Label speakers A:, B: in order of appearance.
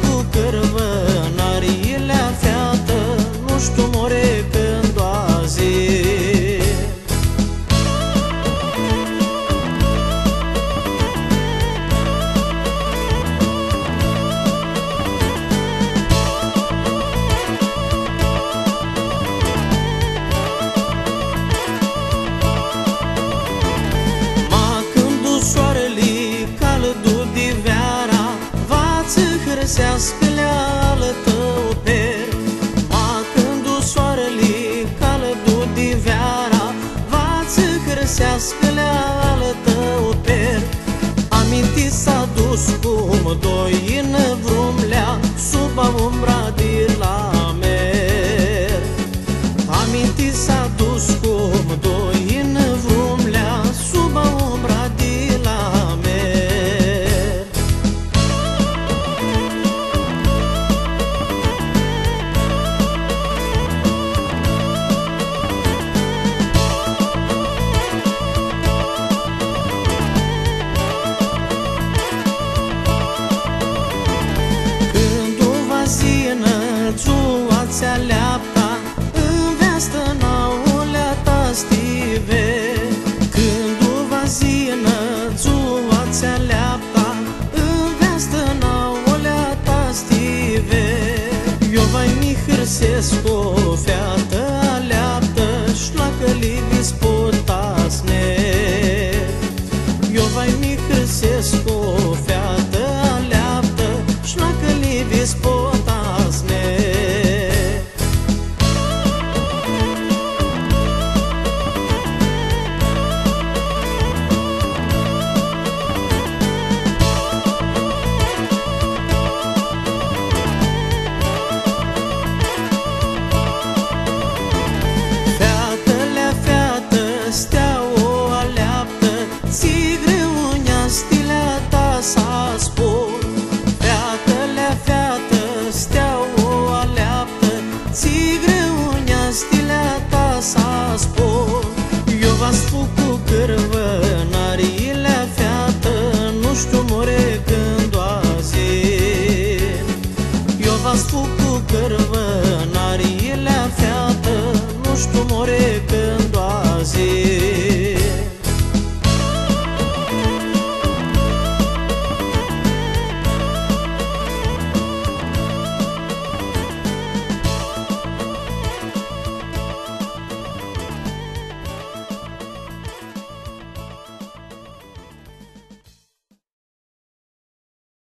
A: cu cărvănarile afiată, nu știu more când o zi.
B: Hărsească-le ală tău per, ma când soarele căldu diveara, va-ți hărsească-le ală tău per. Aminti s-a dus cum doi în vrumlea, sub umbra de la mer. Aminti s-a dus cum doi în vrumlea, sub umbra de la mer. Ți-a leapta în vestă naulea ta stive. Când o vazină ți-a leapta în vestă naulea ta stive. Eu vai mi hârsesc